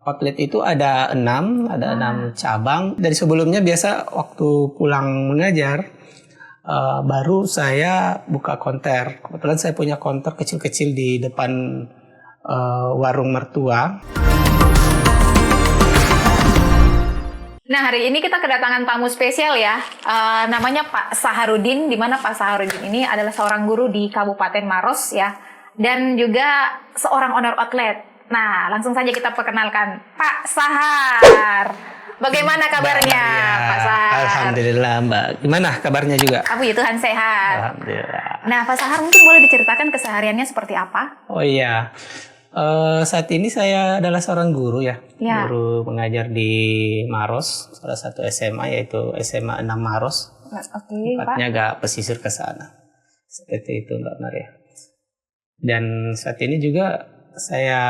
Outlet itu ada 6, ada 6 cabang. Dari sebelumnya biasa waktu pulang mengajar, baru saya buka konter. Kebetulan saya punya konter kecil-kecil di depan warung mertua. Nah, hari ini kita kedatangan tamu spesial ya. Namanya Pak Saharudin, di mana Pak Saharudin ini adalah seorang guru di Kabupaten Maros ya. Dan juga seorang owner outlet. Nah, langsung saja kita perkenalkan Pak Sahar. Bagaimana kabarnya, Pak Sahar? Alhamdulillah, Mbak. Gimana kabarnya juga? Puji Tuhan sehat. Alhamdulillah. Nah, Pak Sahar mungkin boleh diceritakan kesehariannya seperti apa? Oh iya, saat ini saya adalah seorang guru ya. Guru mengajar di Maros, salah satu SMA yaitu SMA 6 Maros. Oke, Tempatnya agak pesisir ke sana. Seperti itu, Mbak Maria. Dan saat ini juga saya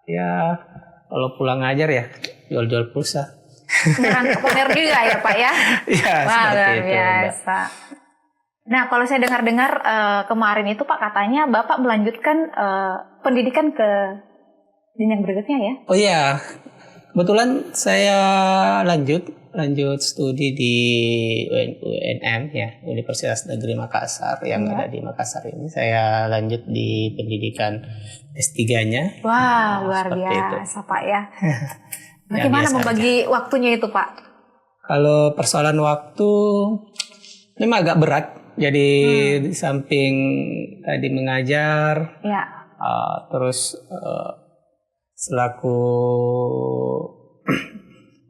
ya kalau pulang ngajar ya jual-jual pulsa. Beneran keponer juga ya Pak ya? Iya, seperti itu. Biasa. Nah, kalau saya dengar-dengar kemarin itu Pak katanya Bapak melanjutkan pendidikan ke jenjang berikutnya ya? Oh iya, kebetulan saya lanjut studi di UNM ya, Universitas Negeri Makassar yang ada di Makassar ini. Saya lanjut di pendidikan S3-nya. Wah, luar biasa Pak ya. Bagaimana membagi waktunya itu Pak? Kalau persoalan waktu memang agak berat. Jadi di samping tadi mengajar, terus selaku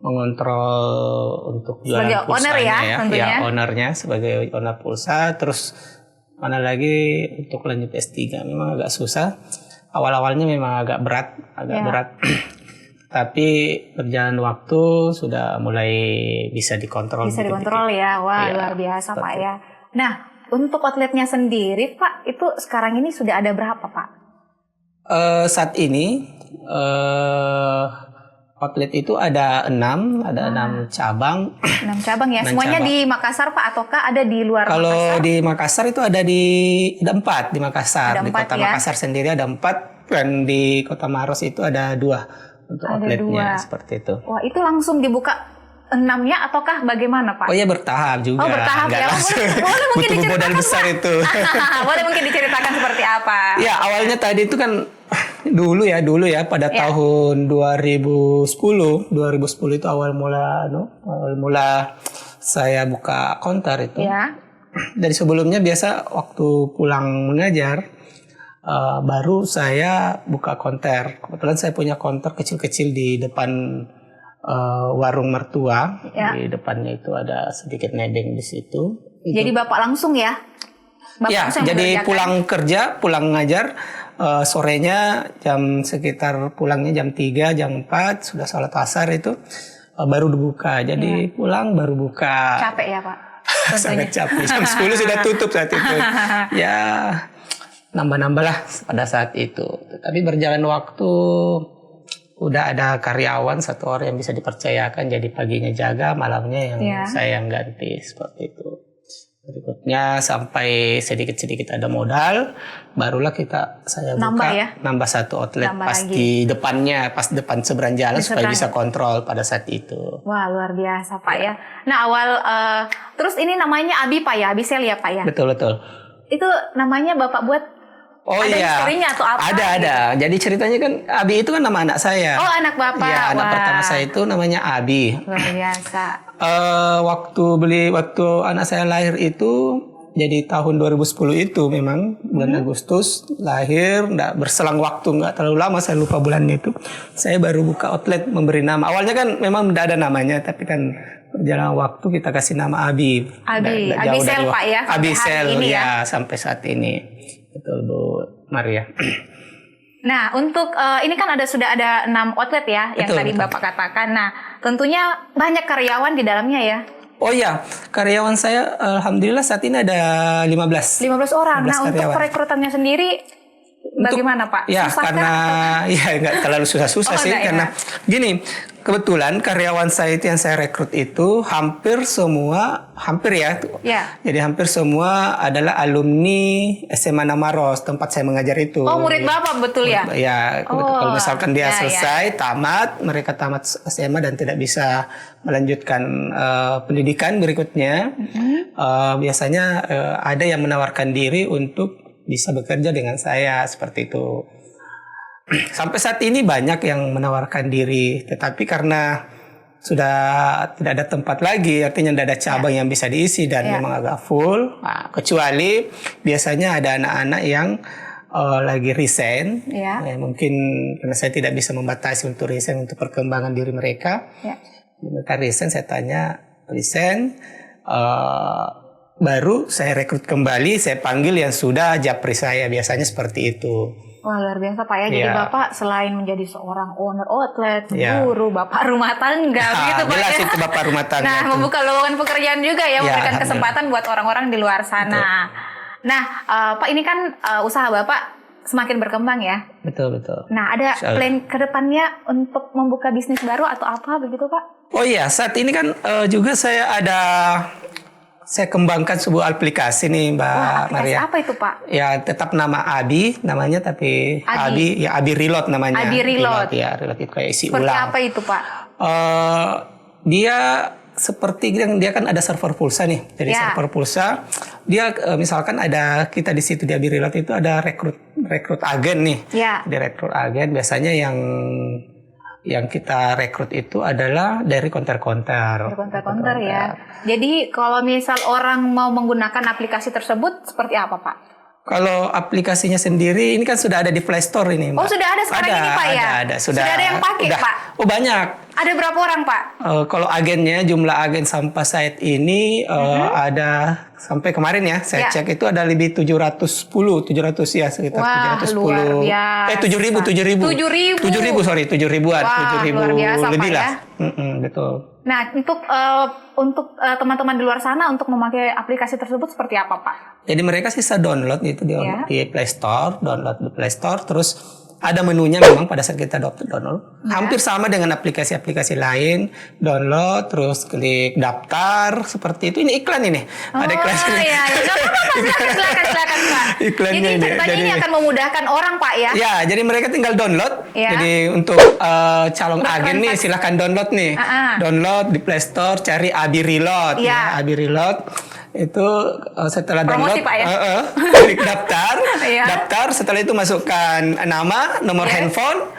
mengontrol untuk jualan pulsanya ya, ownernya sebagai owner pulsa. Terus mana lagi untuk lanjut S3 memang agak susah. Awal-awalnya memang agak berat. Tapi berjalan waktu sudah mulai bisa dikontrol. Bisa dikontrol ya, wah luar biasa Pak ya. Nah, untuk outletnya sendiri Pak, itu sekarang ini sudah ada berapa Pak? Saat ini outlet itu ada 6, ada 6 cabang. 6 cabang ya. Semuanya cabang. Di Makassar Pak ataukah ada di luar Kalau Makassar? Kalau di Makassar itu ada 4 di Makassar. Ada 4, di kota Makassar sendiri ada 4 dan di kota Maros itu ada 2 untuk outletnya seperti itu. Wah, itu langsung dibuka 6-nya ataukah bagaimana Pak? Oh ya, bertahap juga. Oh, bertahap ya. Boleh mungkin butuh modal besar itu. Boleh mungkin diceritakan seperti apa? Ya, awalnya tadi itu kan dulu ya pada tahun 2010 itu awal mula saya buka konter itu. Dari sebelumnya biasa waktu pulang mengajar baru saya buka konter. Kebetulan saya punya konter kecil-kecil di depan warung mertua. Di depannya itu ada sedikit nedeng di situ. Jadi Bapak langsung ya? Jadi pulang kerja, pulang ngajar, sorenya sekitar pulangnya jam 3, jam 4, sudah sholat asar itu baru dibuka. Jadi pulang baru buka. Capek ya Pak? Sangat capek. Jam 10 sudah tutup saat itu. Ya, nambah-nambah lah pada saat itu. Tapi berjalan waktu, udah ada karyawan 1 orang yang bisa dipercayakan, jadi paginya jaga, malamnya yang saya yang ganti seperti itu. Berikutnya sampai sedikit-sedikit ada modal, barulah saya buka nambah 1 outlet di depannya, pas depan seberang jalan supaya bisa kontrol pada saat itu. Wah, luar biasa Pak ya. Nah, terus ini namanya Abi Pak ya, Abi Sel ya Pak ya? Betul. Itu namanya Bapak buat ada historinya atau apa? Ada. Jadi ceritanya kan Abi itu kan nama anak saya. Oh, anak Bapak. Ya, anak pertama saya itu namanya Abi. Luar biasa. Waktu anak saya lahir itu jadi tahun 2010 itu memang bulan Agustus lahir, nggak berselang waktu, nggak terlalu lama, saya lupa bulannya itu. Saya baru buka outlet memberi nama. Awalnya kan memang tidak ada namanya, tapi kan berjalan waktu kita kasih nama Abi. Abi Sel Pak ya. Abi Sel ya sampai saat ini. Betul Bu Maria. Nah, untuk ini kan sudah ada 6 outlet ya yang tadi Bapak katakan. Nah, tentunya banyak karyawan di dalamnya ya. Oh iya, karyawan saya alhamdulillah saat ini ada 15 orang. Nah, untuk perekrutannya sendiri bagaimana Pak? Ya, Susah karena kah? ya nggak terlalu susah-susah sih, enggak ya? karena gini, kebetulan karyawan saya itu yang saya rekrut itu hampir ya. Ya. Jadi hampir semua adalah alumni SMA Namaros, tempat saya mengajar itu. Oh, murid Bapak betul ya? Ya, Oh, kalau misalkan dia ya, selesai, tamat, mereka tamat SMA dan tidak bisa melanjutkan pendidikan berikutnya, biasanya ada yang menawarkan diri untuk bisa bekerja dengan saya seperti itu. Sampai saat ini banyak yang menawarkan diri, tetapi karena sudah tidak ada tempat lagi, artinya tidak ada cabang yang bisa diisi dan memang agak full. Nah, kecuali biasanya ada anak-anak yang lagi resign, mungkin karena saya tidak bisa membatasi untuk resign untuk perkembangan diri mereka. Mereka resign, saya tanya resign, baru saya rekrut kembali, saya panggil yang sudah japri saya, biasanya seperti itu. Wah, luar biasa Pak ya. Jadi Bapak selain menjadi seorang owner outlet, Ya. guru, Bapak rumah tangga, begitu Pak Jelas ya. itu Bapak rumah tangga. Nah, itu. membuka lowongan pekerjaan juga ya, memberikan alhamdulillah. kesempatan buat orang-orang di luar sana. Nah, Pak ini kan usaha Bapak semakin berkembang ya. Betul. Nah, ada plan ke depannya untuk membuka bisnis baru atau apa begitu Pak? Oh iya, saat ini kan juga saya kembangkan sebuah aplikasi nih Mbak Aplikasi Maria. apa itu Pak? Ya tetap nama Abi namanya, tapi Abi. Abi Reload namanya. Abi Reload. Ya, Reload itu kayak isi Seperti ulang. apa itu Pak? Dia seperti dia kan ada server pulsa nih. Jadi server pulsa, dia misalkan ada kita di situ di Abi Reload itu ada rekrut agen nih. Ya. Di rekrut agen biasanya yang kita rekrut itu adalah dari konter-konter. Konter ya. Jadi kalau misal orang mau menggunakan aplikasi tersebut seperti apa Pak? Kalau aplikasinya sendiri ini kan sudah ada di Play Store ini, Mbak. Oh, sudah ada sekarang ini Pak ya? Ada. Sudah ada yang pakai Pak? Oh, banyak. Ada berapa orang Pak? Kalau agennya, jumlah agen sampah saat ini ada sampai kemarin ya, saya cek itu ada lebih 700 ya, sekitar. Wah, 710. luar biasa. 7.000. 7.000. Sorry, 7.000-an. Wah, 7.000 luar biasa, lebih Pak, lah. ya. Betul. Nah, untuk teman-teman di luar sana untuk memakai aplikasi tersebut seperti apa Pak? Jadi mereka sisa download itu di Play Store, download di Play Store, terus ada menunya memang pada saat kita download. Hampir sama dengan aplikasi-aplikasi lain, download, terus klik daftar, seperti itu. Ini iklan ini. Ada iklan ini. Oh iya. Silakan Pak. Iklannya Jadi ceritanya ini akan memudahkan orang Pak ya? Ya, jadi mereka tinggal download. Ya. Jadi untuk calon agen nih silahkan download nih. Download di Play Store, cari Abi Reload. Ya, Abi Reload. Itu setelah Promosi, download, Pak ya? klik daftar. Daftar, setelah itu masukkan nama, nomor handphone,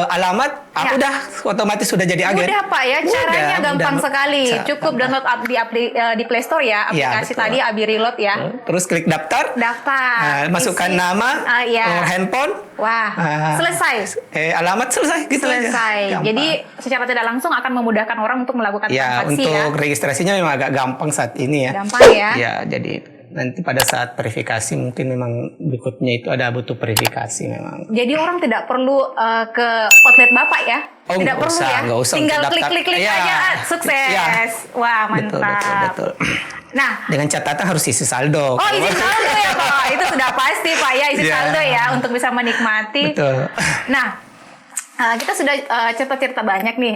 alamat, udah otomatis sudah jadi agen. Mudah Pak ya, caranya gampang sekali. Cukup download di Play Store ya, aplikasi tadi Abi Reload ya. Terus klik daftar. Masukkan nama, nomor handphone. Wah, selesai. Alamat selesai gitu selesai. aja. Jadi secara tidak langsung akan memudahkan orang untuk melakukan transaksi ya. Untuk registrasinya memang agak gampang saat ini ya. Gampang ya. Ya, jadi nanti pada saat verifikasi mungkin memang berikutnya itu ada butuh verifikasi memang. Jadi orang tidak perlu ke outlet Bapak ya? Oh, tidak perlu usah, ya? nggak usah Tinggal untuk daftar. klik aja, sukses. Ya. Wah, mantap. Betul. Nah, dengan catatan harus isi saldo. Oh, isi saldo ya Pak? Itu sudah pasti Pak ya, isi saldo ya untuk bisa menikmati. Betul. Nah, kita sudah cerita-cerita banyak nih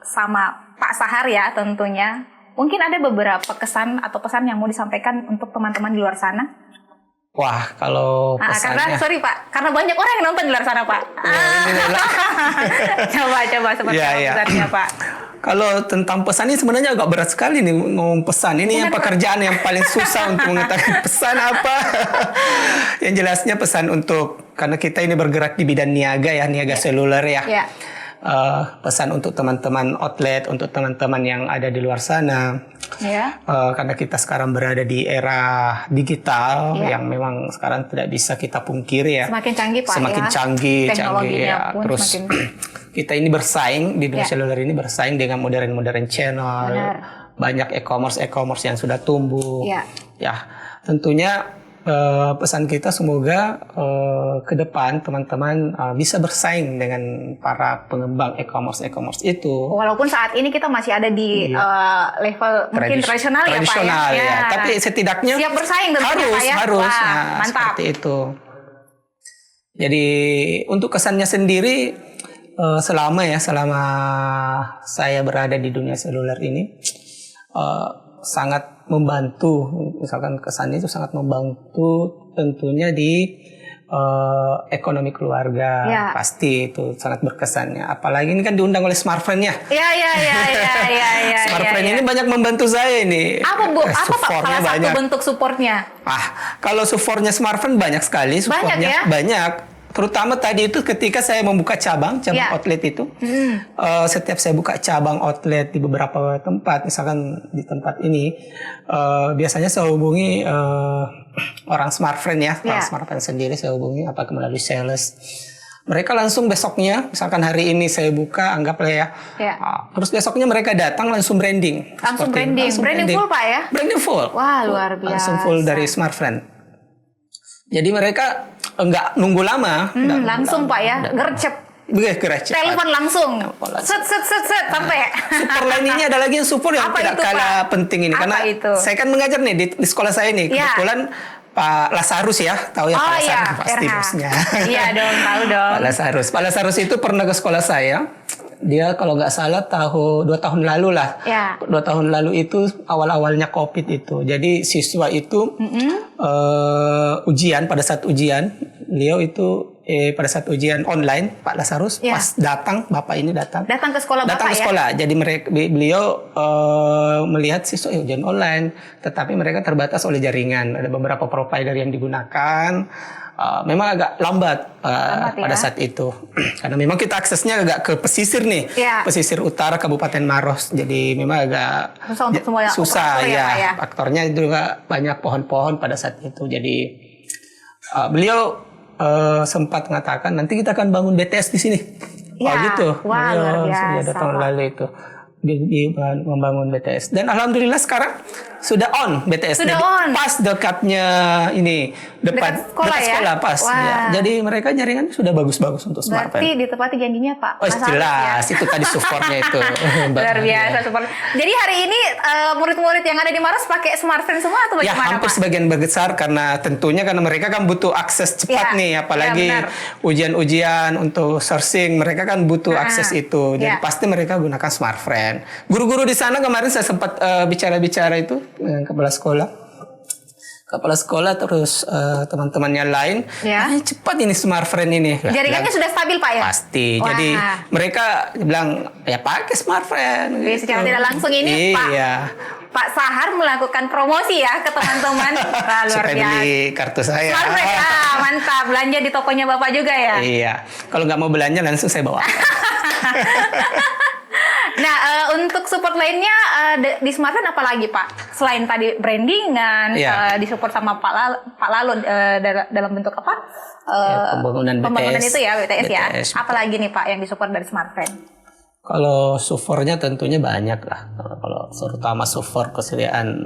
sama Pak Sahar ya tentunya. Mungkin ada beberapa kesan atau pesan yang mau disampaikan untuk teman-teman di luar sana? Wah, kalau pesannya... Karena, sorry Pak, karena banyak orang yang nonton di luar sana Pak. Coba seperti apa pesannya Pak? Kalau tentang pesan ini sebenarnya agak berat sekali nih ngomong pesan. Ini yang pekerjaan yang paling susah untuk mengetahui pesan apa. Yang jelasnya pesan untuk, karena kita ini bergerak di bidang niaga seluler ya. Pesan untuk teman-teman outlet, untuk teman-teman yang ada di luar sana. Karena kita sekarang berada di era digital yang memang sekarang tidak bisa kita pungkiri ya. Semakin canggih Pak Semakin canggih ya. Terus kita ini bersaing di dunia seluler ini bersaing dengan modern channel. Banyak e-commerce yang sudah tumbuh. Ya, tentunya pesan kita semoga ke depan teman-teman bisa bersaing dengan para pengembang e-commerce itu. Walaupun saat ini kita masih ada di level mungkin tradisional ya Pak ya. Tapi setidaknya siap bersaing tentunya Pak ya. Harus. Wah, mantap. Seperti itu. Jadi untuk kesannya sendiri selama saya berada di dunia seluler ini sangat membantu. Misalkan kesannya itu sangat membantu tentunya di ekonomi keluarga, pasti itu sangat berkesannya. Apalagi ini kan diundang oleh Smartfriend ya. Iya. Smartfriend ini banyak membantu saya ini. Apa Pak salah satu bentuk supportnya? Kalau supportnya Smartfriend banyak sekali. Supportnya banyak. Terutama tadi itu ketika saya membuka cabang outlet itu, setiap saya buka cabang outlet di beberapa tempat, misalkan di tempat ini, biasanya saya hubungi orang Smartfriend ya, orang Smartfriend sendiri saya hubungi apakah melalui sales. Mereka langsung besoknya, misalkan hari ini saya buka, anggaplah ya, terus besoknya mereka datang langsung branding. Langsung branding full Pak ya? Branding full. Wah luar biasa. Langsung full dari Smartfriend. Jadi mereka enggak nunggu lama. Langsung Pak ya, gercep. Telepon langsung. Set sampai. Super lain ini ada lagi yang support yang tidak kalah penting ini. Karena saya kan mengajar nih di sekolah saya ini. Kebetulan Pak Lasarus ya, tahu ya Pak Lasarus pasti bosnya. Iya dong, tahu dong. Pak Lasarus itu pernah ke sekolah saya. Dia kalau nggak salah 2 tahun lalu lah. 2 tahun lalu itu awal-awalnya COVID itu. Jadi siswa itu ujian, pada saat ujian, beliau itu pada saat ujian online, Pak Lasarus pas datang, Bapak ini datang ke sekolah datang Bapak ke sekolah. Jadi beliau melihat siswa ujian online, tetapi mereka terbatas oleh jaringan. Ada beberapa provider yang digunakan. Memang agak lambat pada saat itu karena memang kita aksesnya agak ke pesisir nih, pesisir utara Kabupaten Maros, jadi memang agak susah untuk semua susah ya. Faktornya juga banyak pohon-pohon pada saat itu, jadi beliau sempat mengatakan nanti kita akan bangun BTS di sini. Gitu. Wah, luar biasa. Tahun lalu itu membangun BTS, dan alhamdulillah sekarang sudah on BTS. Sudah on. Pas dekatnya ini dekat sekolah pas. Ya. Jadi mereka jaringannya sudah bagus-bagus untuk smartphone. Berarti ditepati janjinya Pak. Jelas itu tadi supportnya itu. Luar biasa support. Jadi hari ini murid-murid yang ada di Maros pakai smartphone semua atau bagaimana Pak? Hampir sebagian besar karena mereka kan butuh akses cepat nih, apalagi ujian-ujian untuk searching, mereka kan butuh akses itu. Jadi pasti mereka gunakan smartphone. Guru-guru di sana kemarin saya sempat bicara-bicara itu kepala sekolah terus teman-temannya lain, cepat ini smartphone ini. Jaringannya sudah stabil Pak ya? Pasti. Jadi mereka bilang ya pakai smartphone. Jadi secara tidak langsung ini Pak Sahar melakukan promosi ya ke teman-teman. Luar supaya biasa. Beli kartu saya. Smartphone, mantap. Belanja di tokonya Bapak juga ya? Iya. Kalau nggak mau belanja langsung saya bawa. Nah, untuk support lainnya di smartphone apa lagi Pak? Selain tadi brandingan, disupport sama Pak Lalo dalam bentuk apa? Pembangunan itu ya, BTS ya. Apalagi nih Pak yang disupport dari smartphone? Kalau supportnya tentunya banyak lah. Kalau terutama support kesediaan,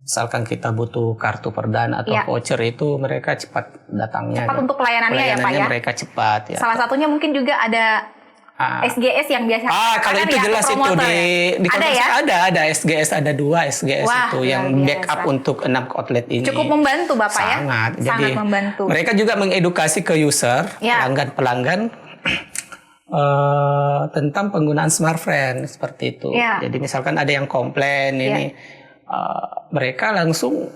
misalkan kita butuh kartu perdana atau voucher, itu mereka cepat datangnya. Cepat untuk pelayanannya ya Pak ya? Mereka cepat ya. Salah satunya mungkin juga ada SGS yang biasa. Kalau itu jelas itu di ada SGS, ada 2 SGS itu yang backup untuk 6 outlet ini. Cukup membantu Bapak ya? Sangat membantu. Mereka juga mengedukasi ke user, pelanggan tentang penggunaan smartphone seperti itu. Jadi misalkan ada yang komplain ini, mereka langsung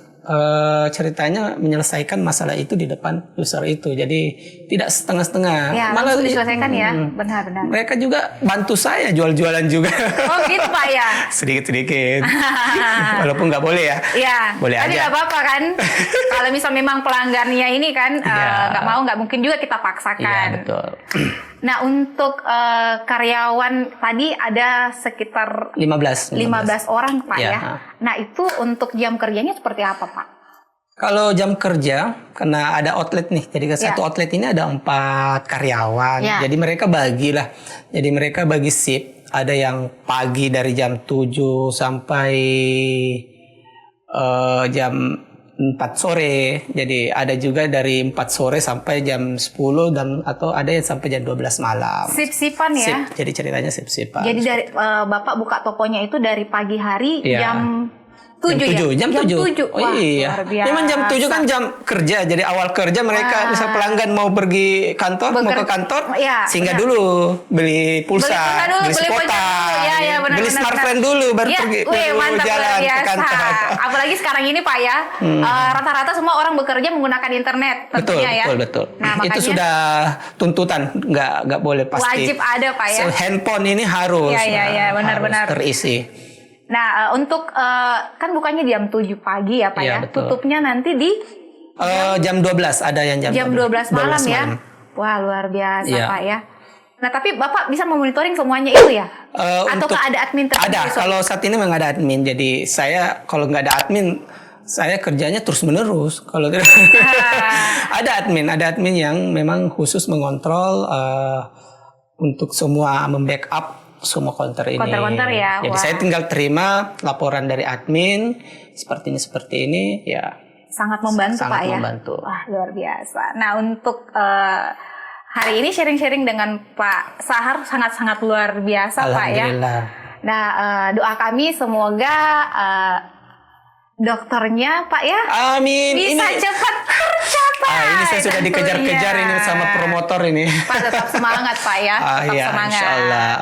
ceritanya menyelesaikan masalah itu di depan user itu. Jadi tidak setengah-setengah. Malah diselesaikan ya, benar-benar. Mereka juga bantu saya jual-jualan juga. Oh gitu Pak ya? Sedikit-sedikit. Walaupun nggak boleh ya. Iya. Boleh tapi aja. Tapi nggak apa-apa kan. Kalau misal memang pelanggannya ini kan nggak mungkin juga kita paksakan. Iya betul. Nah untuk karyawan tadi ada sekitar 15 orang Pak ya. Nah itu untuk jam kerjanya seperti apa Pak? Kalau jam kerja, karena ada outlet nih, jadi satu outlet ini ada 4 karyawan, jadi mereka bagilah. Jadi mereka bagi shift, ada yang pagi dari jam 7 sampai jam 4 sore, jadi ada juga dari 4 sore sampai jam 10 atau ada yang sampai jam 12 malam. Sip-sipan ya? Jadi ceritanya sip-sipan. Jadi dari Bapak buka tokonya itu dari pagi hari jam Jam 7. Oh Wah, iya. luar biasa. Memang jam 7 kan jam kerja. Jadi awal kerja mereka misal pelanggan mau pergi kantor, mau ke kantor, ya, singgah benar. dulu beli pulsa, dulu, beli beli spota, pulsa dulu. Ya, benar, beli benar, smartphone benar. dulu baru Ya, pergi mantap, jalan luar ke biasa. kantor. Apalagi sekarang ini Pak ya, rata-rata semua orang bekerja menggunakan internet Betul, tentunya ya. betul. Nah, makanya itu sudah tuntutan, nggak boleh pasti. wajib ada Pak ya. So, handphone ini harus, Ya, benar-benar. terisi. Nah, untuk kan bukannya jam 7 pagi ya Pak Iya, ya. betul. Tutupnya nanti di Jam 12 ada yang jam 12 malam ya. malam. Wah, luar biasa Iya. Pak ya. Nah, tapi Bapak bisa memonitoring semuanya itu ya? Ataukah ada admin tertentu? Ada, kalau saat ini memang ada admin. Jadi saya kalau nggak ada admin, saya kerjanya terus menerus. Kalau tidak ada admin yang memang khusus mengontrol untuk semua membackup semua konter ini. Konter-konter ya. Jadi Wah. saya tinggal terima laporan dari admin seperti ini ya. Sangat membantu Sangat Pak ya. membantu. Wah, luar biasa. Nah, untuk hari ini sharing-sharing dengan Pak Sahar sangat-sangat luar biasa Pak ya. Alhamdulillah. Nah, doa kami semoga dokternya Pak ya Amin. bisa cepat tercapai. Ini saya sudah dikejar-kejar tentunya. ini sama promotor ini. Pak tetap semangat Pak ya. Tetap Iya, semangat.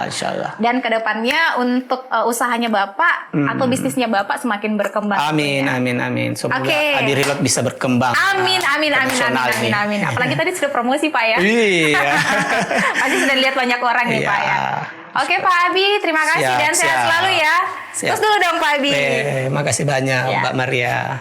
insya Allah. Dan kedepannya untuk usahanya Bapak atau bisnisnya Bapak semakin berkembang. Amin, tentunya. amin. Semoga Oke. Adirilot bisa berkembang. Amin. Profesional nih. Apalagi tadi sudah promosi Pak ya. Iya. Pasti sudah lihat banyak orang nih Iya. Pak ya. Oke Pak Abi, terima kasih Siap, dan sehat siap. selalu ya. Siap. Terus dulu dong Pak Abi. Makasih banyak Ya. Mbak Maria.